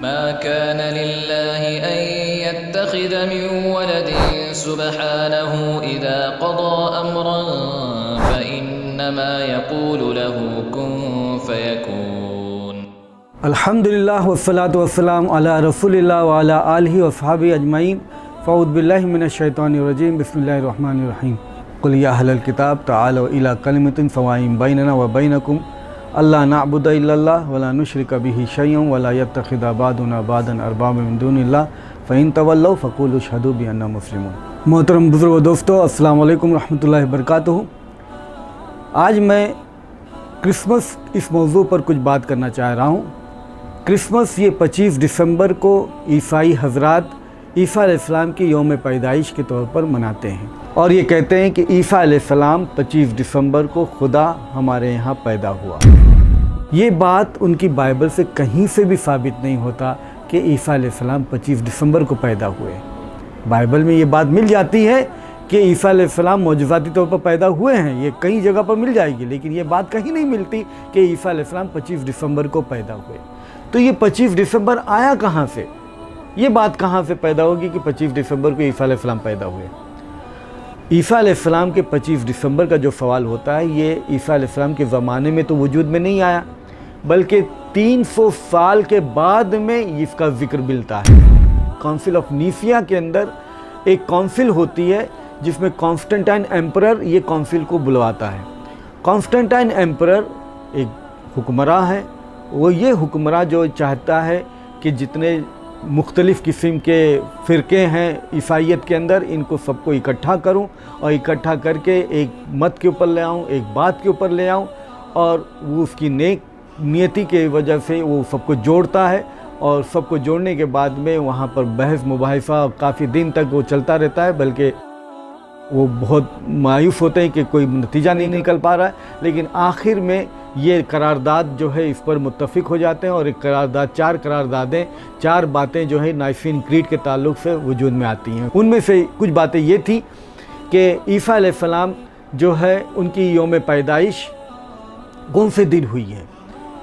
मा कान लिल्लाहि अन यत्तखिज़ मिन वलदिन सुब्हानहु इज़ा क़ज़ा अम्रन फ़इन्नमा यक़ूलु लहु कुन फ़यकून। अल्हम्दुलिल्लाह वस्सलातु वस्सलाम अला रसूलिल्लाह व अला आलिहि व अस्हाबिहि अजमईन। फ़अऊज़ु बिल्लाहि मिनश शैतानिर रजीम। बिस्मिल्लाहिर रहमानिर रहीम। क़ुल या अहलल किताब तआलू इला कलिमतिन सवाइन बैनना व बैनकुम अल्ला नअबुद इल्लल्लाह व ला नुशरिका बिही शयअन व ला यत्तखिज़ बादुना बादन अरबाब मिन दुनिल्लाह फ़इन तवल्लव फ़क़ूलू अशहदू बिअन्ना मुस्लिमून। मोहतरम बुज़ुर्ग दोस्तों, अस्सलामु अलैकुम रहमतुल्लाहि व बरकातुहू। आज मैं क्रिसमस इस मौजू पर कुछ बात करना चाह रहा हूँ। क्रिसमस ये 25 दिसंबर को ईसाई हज़रात ईसा अलैहिस्सलाम की यौम पैदाइश के तौर पर मनाते हैं और ये कहते हैं कि ईसा अलैहिस्सलाम 25 दिसंबर को खुदा हमारे यहाँ पैदा हुआ। ये बात उनकी बाइबल से कहीं से भी साबित नहीं होता कि ईसा अलैहिस्सलाम 25 दिसंबर को पैदा हुए। बाइबल में ये बात मिल जाती है कि ईसा अलैहिस्सलाम मौजज़ाती तौर पर पैदा हुए हैं, ये कई जगह पर मिल जाएगी, लेकिन ये बात कहीं नहीं मिलती कि ईसा अलैहिस्सलाम 25 दिसंबर को पैदा हुए। तो ये 25 दिसंबर आया कहाँ से? ये बात कहाँ से पैदा होगी कि 25 दिसंबर को ईसा अलैहिस्सलाम पैदा हुए? ईसा अलैहिस्सलाम के 25 दिसंबर का जो सवाल होता है, ये ईसा अलैहिस्सलाम के ज़माने में तो वजूद में नहीं आया, बल्कि 300 साल के बाद में इसका जिक्र मिलता है। काउंसिल ऑफ नीसिया के अंदर एक काउंसिल होती है जिसमें कॉन्स्टेंटाइन एम्परर ये काउंसिल को बुलवाता है। कॉन्स्टेंटाइन एम्परर एक हुक्मरां है। वो ये हुक्मरां जो चाहता है कि जितने मुख्तलिफ़ किस्म के फ़िरके हैं ईसाईयत के अंदर, इनको सबको इकट्ठा करूं और इकट्ठा करके एक मत के ऊपर ले आऊं, एक बात के ऊपर ले आऊं, और वो उसकी नेक नियति के वजह से वो सबको जोड़ता है और सबको जोड़ने के बाद में वहाँ पर बहस मुबाहिसा काफ़ी दिन तक वो चलता रहता है, बल्कि वो बहुत मायूस होते हैं कि कोई नतीजा नहीं निकल पा रहा है। लेकिन आखिर में ये करारदाद जो है इस पर मुत्तफ़िक हो जाते हैं और एक करारदाद, 4 करारदादें, 4 बातें जो है नाइसीन क्रीड के ताल्लुक़ से वजूद में आती हैं। उनमें से कुछ बातें ये थी कि ईसा अलैहिस्सलाम जो है उनकी यौम पैदाइश कौन से दिन हुई है।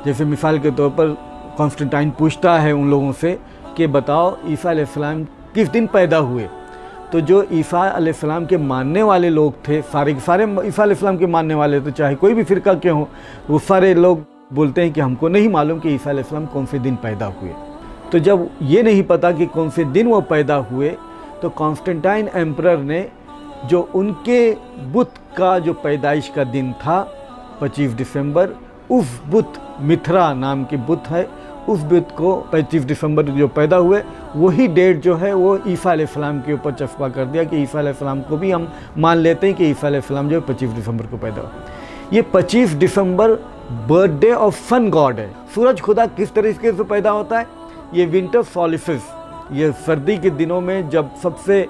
जैसे मिसाल के तौर पर कॉन्स्टेंटाइन पूछता है उन लोगों से कि बताओ ईसा अलैहिस्सलाम किस दिन पैदा हुए। तो जो ईसा अलैहिस्सलाम के मानने वाले लोग थे, सारे ईसा अलैहिस्सलाम के मानने वाले, तो चाहे कोई भी फ़िरका के हों, वो सारे लोग बोलते हैं कि हमको नहीं मालूम कि ईसा अलैहिस्सलाम कौन से दिन पैदा हुए। तो जब ये नहीं पता कि कौन से दिन वो पैदा हुए, तो कॉन्स्टेंटाइन एम्परर ने जो उनके बुत का जो पैदाइश का दिन था 25 दिसंबर, उस बुत, मिथरा नाम के बुत है, उस बुत को 25 दिसंबर जो पैदा हुए, वही डेट जो है वो ईसा अलैहिस्सलाम के ऊपर चस्पा कर दिया कि ईसा अलैहिस्सलाम को भी हम मान लेते हैं कि ईसा अलैहिस्सलाम जो है 25 दिसंबर को पैदा हुआ। ये 25 दिसंबर बर्थडे ऑफ सन गॉड है। सूरज खुदा किस तरीके से पैदा होता है? ये विंटर सॉलिस्टिस, ये सर्दी के दिनों में जब सबसे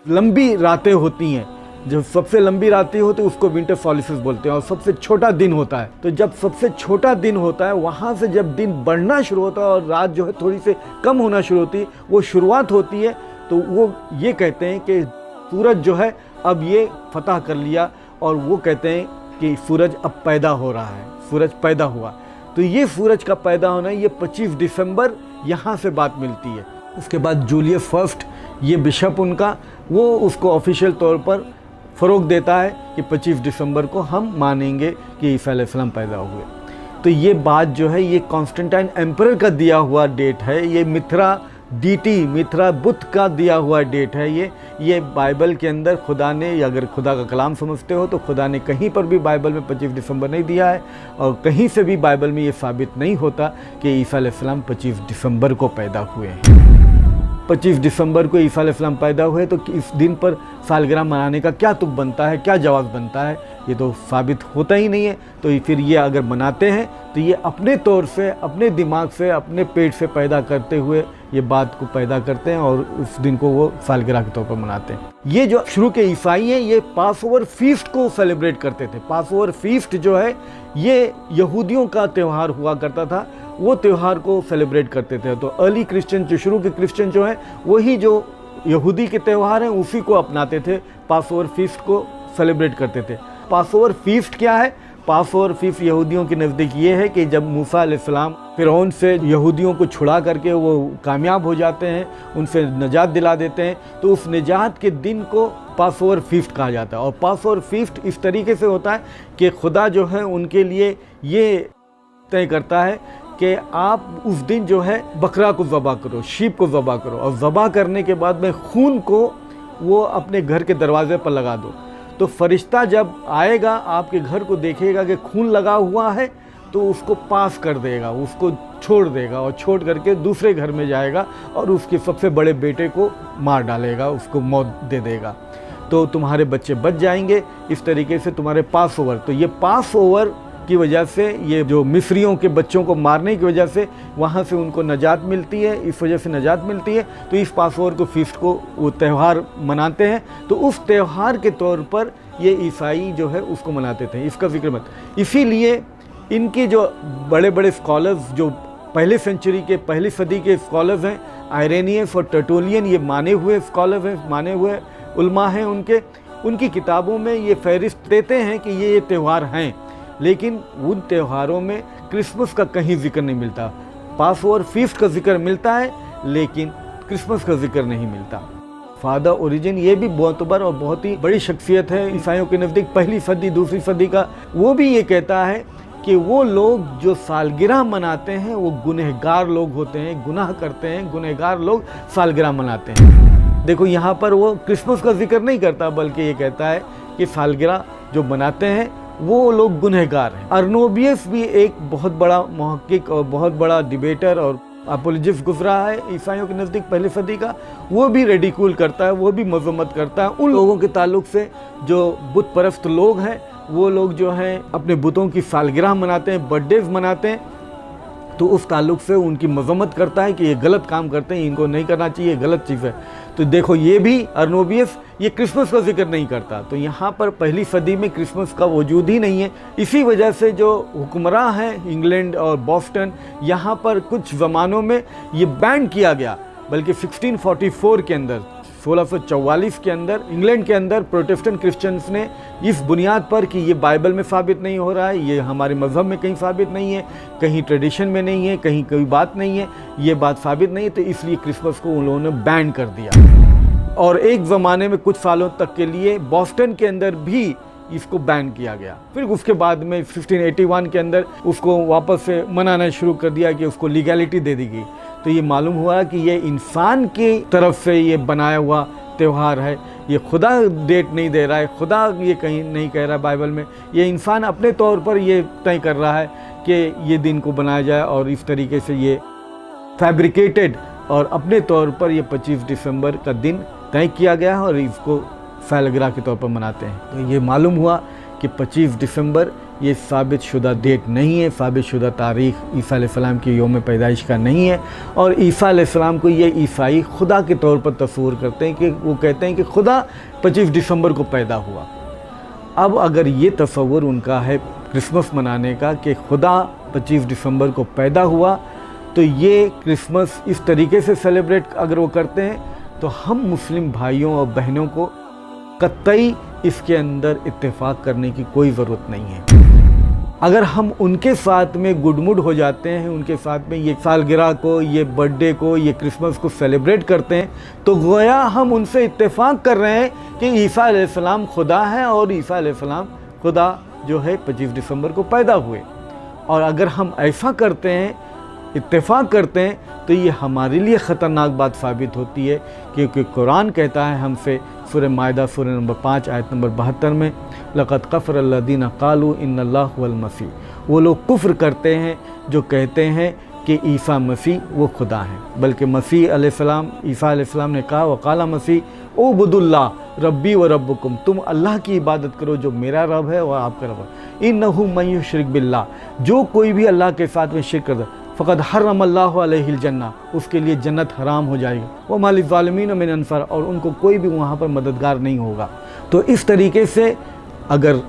लंबी रातें होती हैं, जब सबसे लंबी रातें होती है उसको विंटर सॉलिस्टिस बोलते हैं, और सबसे छोटा दिन होता है। तो जब सबसे छोटा दिन होता है, वहाँ से जब दिन बढ़ना शुरू होता है और रात जो है थोड़ी से कम होना शुरू होती है, वो शुरुआत होती है, तो वो ये कहते हैं कि सूरज जो है अब ये फतह कर लिया, और वो कहते हैं कि सूरज अब पैदा हो रहा है, सूरज पैदा हुआ। तो ये सूरज का पैदा होना, ये 25 दिसंबर यहाँ से बात मिलती है। उसके बाद जूलियस फर्स्ट, ये बिशप उनका, वो उसको ऑफिशियल तौर पर फ़रोग देता है कि 25 दिसंबर को हम मानेंगे कि ईसा अलैहिस्सलाम पैदा हुए। तो ये बात जो है ये कॉन्स्टेंटाइन एम्परर का दिया हुआ डेट है, ये मिथरा डीटी, मिथरा बुत का दिया हुआ डेट है। ये बाइबल के अंदर खुदा ने, अगर खुदा का कलाम समझते हो तो खुदा ने कहीं पर भी बाइबल में 25 दिसंबर नहीं दिया है, और कहीं से भी बाइबल में ये साबित नहीं होता कि ईसा अलैहिस्सलाम 25 दिसंबर को पैदा हुए हैं। 25 दिसंबर को ईसा अलैहिस्सलाम पैदा हुए, तो इस दिन पर सालगिरह मनाने का क्या तुक बनता है, क्या जवाब बनता है? ये तो साबित होता ही नहीं है। तो फिर ये अगर मनाते हैं तो ये अपने तौर से, अपने दिमाग से, अपने पेट से पैदा करते हुए ये बात को पैदा करते हैं और उस दिन को वो सालगिरह के तौर पर मनाते हैं। ये जो शुरू के ईसाई हैं, ये पास ओवर फीस्ट को सेलिब्रेट करते थे। पास ओवर फीस्ट जो है ये यहूदियों का त्यौहार हुआ करता था, वो त्यौहार को सेलिब्रेट करते थे। तो अर्ली क्रिश्चियन, जो शुरू के क्रिश्चियन जो है, वही जो यहूदी के त्यौहार हैं उसी को अपनाते थे, पास ओवर फीस्ट को सेलिब्रेट करते थे। पास ओवर फीस्ट क्या है? पास और फिफ यहूदियों के नज़दीक ये है कि जब मूसा अलैहिस्सलाम फ़िरौन से यहूदियों को छुड़ा करके वो कामयाब हो जाते हैं, उनसे निजात दिला देते हैं, तो उस निजात के दिन को पास ओवर फीस्ट कहा जाता है। और पास ओवर फीस्ट इस तरीके से होता है कि खुदा जो है उनके लिए ये तय करता है कि आप उस दिन जो है बकरा को ज़बह करो, शीप को ज़बह करो, और ज़बह करने के बाद में खून को वो अपने घर के दरवाजे पर लगा दो। तो फरिश्ता जब आएगा आपके घर को देखेगा कि खून लगा हुआ है, तो उसको पास कर देगा, उसको छोड़ देगा, और छोड़ करके दूसरे घर में जाएगा और उसके सबसे बड़े बेटे को मार डालेगा, उसको मौत दे देगा। तो तुम्हारे बच्चे बच जाएंगे। इस तरीके से तुम्हारे पास ओवर, तो ये पास ओवर की वजह से, ये जो मिस्रियों के बच्चों को मारने की वजह से वहाँ से उनको नजात मिलती है, इस वजह से नजात मिलती है। तो इस पास ओवर को फीस्ट को वो त्यौहार मनाते हैं। तो उस त्यौहार के तौर पर ये ईसाई जो है उसको मनाते थे। इसका जिक्र मत, इसीलिए इनके जो बड़े बड़े स्कॉलर्स जो पहले सेंचुरी के, पहली सदी के स्कॉलर्स हैं, आयरेनियस और टर्टुलियन, ये माने हुए स्कॉलर्स हैं, माने हुए उल्मा हैं, उनकी किताबों में ये फहरिस्त देते हैं कि ये त्यौहार हैं, लेकिन उन त्योहारों में क्रिसमस का कहीं जिक्र नहीं मिलता। पास ओवर फीस्ट का जिक्र मिलता है, लेकिन क्रिसमस का जिक्र नहीं मिलता। फादर ओरिजिन ये भी बहुत और बहुत ही बड़ी शख्सियत है ईसाइयों के नज़दीक, पहली सदी दूसरी सदी का। वो भी ये कहता है कि वो लोग जो सालगिरह मनाते हैं वो गुनहगार लोग होते हैं, गुनाह करते हैं, गुनहगार लोग सालगिरह मनाते हैं। देखो यहाँ पर वो क्रिसमस का जिक्र नहीं करता, बल्कि ये कहता है कि सालगिरह जो मनाते हैं वो लोग गुनहगार हैं। अर्नोबियस भी एक बहुत बड़ा मुहक्किक और बहुत बड़ा डिबेटर और अपोलोजिस्ट गुजरा है ईसाइयों के नज़दीक पहले सदी का। वो भी रेडिकूल करता है, वो भी मजम्मत करता है उन लोगों के ताल्लुक से जो बुत परस्त लोग हैं। वो लोग जो हैं अपने बुतों की सालगिरह मनाते हैं, बर्थडेज मनाते हैं, तो उस ताल्लुक से उनकी मजम्मत करता है कि ये गलत काम करते हैं, इनको नहीं करना चाहिए, गलत चीज़ है। तो देखो ये भी अर्नोबियस ये क्रिसमस का जिक्र नहीं करता। तो यहाँ पर पहली सदी में क्रिसमस का वजूद ही नहीं है। इसी वजह से जो हुक्मरां हैं इंग्लैंड और बॉस्टन, यहाँ पर कुछ ज़मानों में ये बैन किया गया, बल्कि 1644 के अंदर, 1644 के अंदर इंग्लैंड के अंदर प्रोटेस्टेंट क्रिश्चियंस ने इस बुनियाद पर कि ये बाइबल में साबित नहीं हो रहा है, ये हमारे मज़हब में कहीं साबित नहीं है, कहीं ट्रेडिशन में नहीं है, कहीं कोई बात नहीं है, ये बात साबित नहीं है, तो इसलिए क्रिसमस को उन लोगों ने बैन कर दिया। और एक ज़माने में कुछ सालों तक के लिए बॉस्टन के अंदर भी इसको बैन किया गया। फिर उसके बाद में 1681 के अंदर उसको वापस से मनाना शुरू कर दिया कि उसको लीगैलिटी दे दी गई। तो ये मालूम हुआ कि ये इंसान की तरफ से ये बनाया हुआ त्यौहार है, ये खुदा डेट नहीं दे रहा है, खुदा ये कहीं नहीं कह रहा है बाइबल में, ये इंसान अपने तौर पर ये तय कर रहा है कि ये दिन को बनाया जाए, और इस तरीके से ये फैब्रिकेटेड और अपने तौर पर ये 25 दिसंबर का दिन तय किया गया है और इसको सालगिरह के तौर पर मनाते हैं। तो ये मालूम हुआ कि 25 दिसंबर ये साबित शुदा डेट नहीं है, साबित शुदा तारीख़ ईसा अलैहिस्सलाम की यौम पैदाइश का नहीं है। और ईसा अलैहिस्सलाम को ये ईसाई खुदा के तौर पर तस्वूर करते हैं कि वो कहते हैं कि खुदा 25 दिसंबर को पैदा हुआ। अब अगर ये तस्वुर उनका है क्रिसमस मनाने का कि खुदा 25 दिसंबर को पैदा हुआ, तो ये क्रिसमस इस तरीके से सेलिब्रेट अगर वो करते हैं, तो हम मुस्लिम भाइयों और बहनों को कतई इसके अंदर इत्तेफाक करने की कोई ज़रूरत नहीं है। अगर हम उनके साथ में गुडमुड हो जाते हैं, उनके साथ में ये सालगिरह को, ये बर्थडे को, ये क्रिसमस को सेलिब्रेट करते हैं, तो गोया हम उनसे इत्तेफाक कर रहे हैं कि ईसा अलैहिस्सलाम खुदा है और ईसा अलैहिस्सलाम खुदा जो है 25 दिसंबर को पैदा हुए। और अगर हम ऐसा करते हैं, इत्तेफाक करते हैं, तो ये हमारे लिए ख़तरनाक बात साबित होती है, क्योंकि कुरान कहता है हमसे सूरह माइदा सूरह नंबर 5 आयत नंबर 72 में, लक़द कफ़र अल्लज़ीना क़ालू इन्नल्लाह हुवल मसीह, वो लोग कुफ्र करते हैं जो कहते हैं कि ईसा मसीह वो खुदा हैं। बल्कि मसीह अलैहिस्सलाम, ईसा अलैहिस्सलाम ने कहा, वक़ाला मसीह उबुदुल्लाह रब्बी व रब्बुकुम, तुम अल्लाह की इबादत करो जो मेरा रब है और आपका रब है। इन्नहु मन युश्रिक बिल्लाह, जो कोई भी अल्लाह के साथ में शिर्क करता फ़क़द हर्रमल्लाहु अलैहिल जन्नह, उसके लिए जन्नत हराम हो जाएगी। व मा लिज़्ज़ालिमीन मिन अंसर, और उनको कोई भी वहाँ पर मददगार नहीं होगा। तो इस तरीके से अगर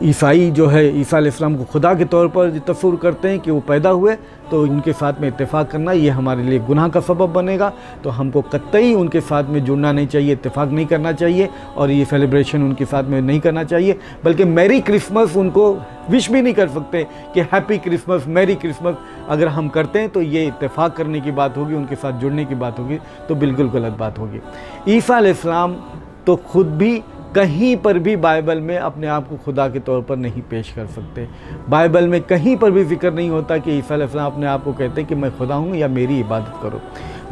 ईसाई जो है ईसा अलैहिस्सलाम को खुदा के तौर पर तस्वुर करते हैं कि वो पैदा हुए, तो इनके साथ में इत्तेफाक करना ये हमारे लिए गुनाह का सबब बनेगा। तो हमको कतई उनके साथ में जुड़ना नहीं चाहिए, इत्तेफाक नहीं करना चाहिए और ये सेलिब्रेशन उनके साथ में नहीं करना चाहिए। बल्कि मैरी क्रिसमस उनको विश भी नहीं कर सकते कि हैप्पी क्रिसमस, मैरी क्रिसमस अगर हम करते हैं तो ये इत्तेफाक करने की बात होगी, उनके साथ जुड़ने की बात होगी, तो बिल्कुल गलत बात होगी। ईसा अलैहिस्सलाम तो खुद भी कहीं पर भी बाइबल में अपने आप को खुदा के तौर पर नहीं पेश कर सकते। बाइबल में कहीं पर भी जिक्र नहीं होता कि ईसा अलैहिस्सलाम अपने आप को कहते हैं कि मैं खुदा हूँ या मेरी इबादत करो।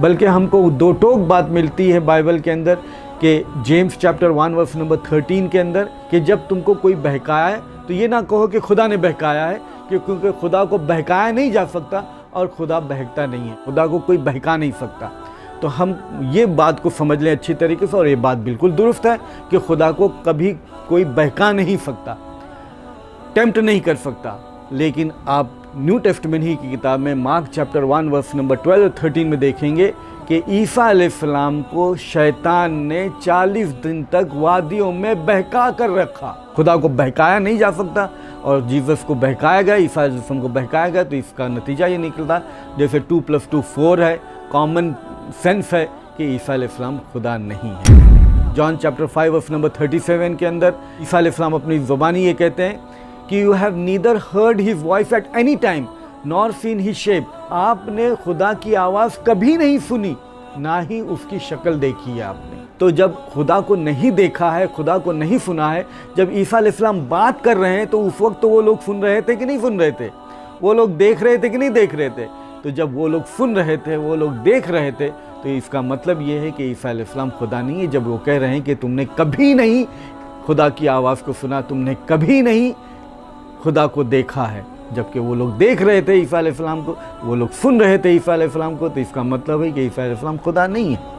बल्कि हमको दो टोक बात मिलती है बाइबल के अंदर कि जेम्स चैप्टर 1 वर्स नंबर 13 के अंदर कि जब तुमको कोई बहकाया है तो ये ना कहो कि खुदा ने बहकाया है, क्योंकि खुदा को बहकाया नहीं जा सकता और खुदा बहकता नहीं है, खुदा को कोई बहका नहीं सकता। तो हम ये बात को समझ लें अच्छी तरीके से, और ये बात बिल्कुल दुरुस्त है कि खुदा को कभी कोई बहका नहीं सकता, टेम्प्ट नहीं कर सकता। लेकिन आप न्यू टेस्टामेंट ही की किताब में मार्क चैप्टर 1 वर्स नंबर 12 और 13 में देखेंगे कि ईसा अलैहिस्सलाम को शैतान ने 40 दिन तक वादियों में बहका कर रखा। खुदा को बहकाया नहीं जा सकता और जीसस को बहकाया गया, ईसा अलैहिस्सलाम को बहकाया गया, तो इसका नतीजा ये निकलता जैसे 2 + 2 4 है, कॉमन सेंस है कि ईसा अलैहिस्सलाम खुदा नहीं है। जॉन चैप्टर 5 वर्स नंबर 37 के अंदर ईसा अलैहिस्सलाम अपनी ज़ुबानी ये कहते हैं कि you have neither heard his voice at any time nor seen his shape. आपने खुदा की आवाज़ कभी नहीं सुनी, ना ही उसकी शक्ल देखी है आपने। तो जब खुदा को नहीं देखा है, खुदा को नहीं सुना है, जब ईसा अलैहिस्सलाम बात कर रहे हैं तो उस वक्त तो वो लोग सुन रहे थे कि नहीं सुन रहे थे, वो लोग देख रहे थे कि नहीं देख रहे थे। तो जब वो लोग सुन रहे थे, वो लोग देख रहे थे, तो इसका मतलब ये है कि ईसा अलैहिस्सलाम खुदा नहीं है। जब वो कह रहे हैं कि तुमने कभी नहीं खुदा की आवाज़ को सुना, तुमने कभी नहीं खुदा को देखा है, जबकि वो लोग देख रहे थे ईसा अलैहिस्सलाम को, वो लोग सुन रहे थे ईसा अलैहिस्सलाम को, तो इसका मतलब है कि ईसा अलैहिस्सलाम खुदा नहीं है।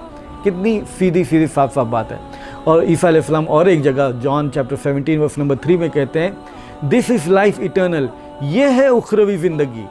कितनी सीधी सीधी साफ साफ बात है। और ईसा अलैहिस्सलाम और एक जगह जॉन चैप्टर 17 वर्स नंबर 3 में कहते हैं दिस इज़ लाइफ इटर्नल, ये है उखरवी ज़िंदगी।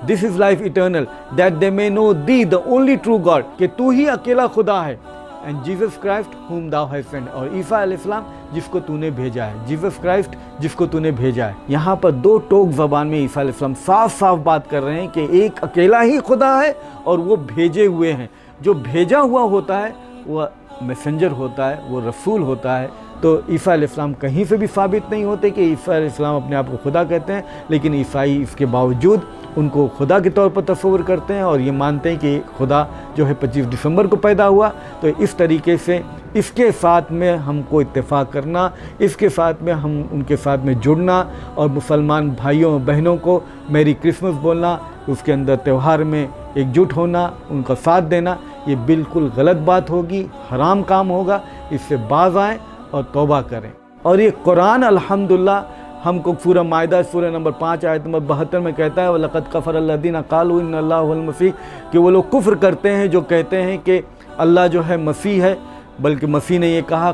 This is life eternal that they may know the the only true God, कि तू ही अकेला खुदा है, एंड जीसस क्राइस्ट हुम दाउ हैव सेंट, और ईसा अलैहिस्सलाम जिसको तूने भेजा है, जीसस क्राइस्ट जिसको तूने भेजा है। यहाँ पर दो टोक ज़बान में ईसा अलैहिस्सलाम साफ साफ बात कर रहे हैं कि एक अकेला ही खुदा है और वो भेजे हुए हैं। जो भेजा हुआ होता है वह मैसेंजर होता है, वो रसूल होता है। तो ईसा अलैहिस्सलाम कहीं से भी साबित नहीं होते कि ईसा अलैहिस्सलाम अपने आप को खुदा कहते हैं, लेकिन ईसाई इसके बावजूद उनको खुदा के तौर पर तस्वुर करते हैं और ये मानते हैं कि खुदा जो है 25 दिसंबर को पैदा हुआ। तो इस तरीके से इसके साथ में हमको इत्तेफाक करना, इसके साथ में हम उनके साथ में जुड़ना और मुसलमान भाइयों बहनों को मैरी क्रिसमस बोलना, उसके अंदर त्यौहार में एकजुट होना, उनका साथ देना, ये बिल्कुल गलत बात होगी, हराम काम होगा। इससे बाज आएँ और तौबा करें। और ये कुरान अल्हम्दुलिल्लाह हमको सूरह माइदा सूरह नंबर 5 आयत नंबर 72 में कहता है वलक़द कफ़र अल्लज़ीना क़ालू इन्नल्लाह हुवल मसीह, कि वो लोग कुफ्र करते हैं जो कहते हैं कि अल्लाह जो है मसीह है। बल्कि मसीह ने ये कहा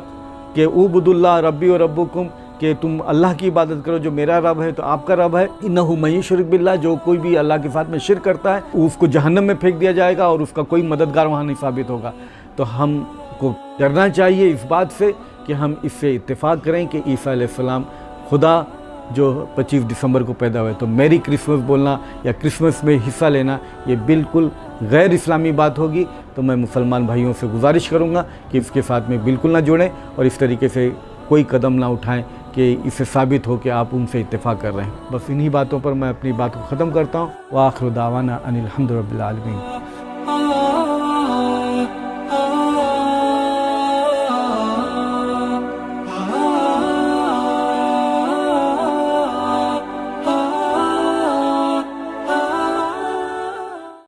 कि उबुदुल्लाह रब्बी व रब्बुकुम, कि तुम अल्लाह की इबादत करो जो मेरा रब है तो आपका रब है। इन्नहु मन युश्रिक बिल्लाह, जो कोई भी अल्लाह के साथ में शिर्क करता है उसको जहन्नम में फेंक दिया जाएगा और उसका कोई मददगार वहाँ नहीं साबित होगा। तो हमको डरना चाहिए इस बात से कि हम इससे इत्तेफाक करें कि ईसा अलैहिस्सलाम खुदा जो 25 दिसंबर को पैदा हुए। तो मैरी क्रिसमस बोलना या क्रिसमस में हिस्सा लेना ये बिल्कुल गैर इस्लामी बात होगी। तो मैं मुसलमान भाइयों से गुजारिश करूँगा कि इसके साथ में बिल्कुल ना जुड़ें और इस तरीके से कोई कदम ना उठाएं कि इससे साबित हो कि आप उनसे इत्तेफाक कर रहे हैं। बस इन्हीं बातों पर मैं अपनी बात को ख़त्म करता हूँ। व आखिर दावाना अनिल हम्दुलिल्लाहि रब्बिल आलमीन।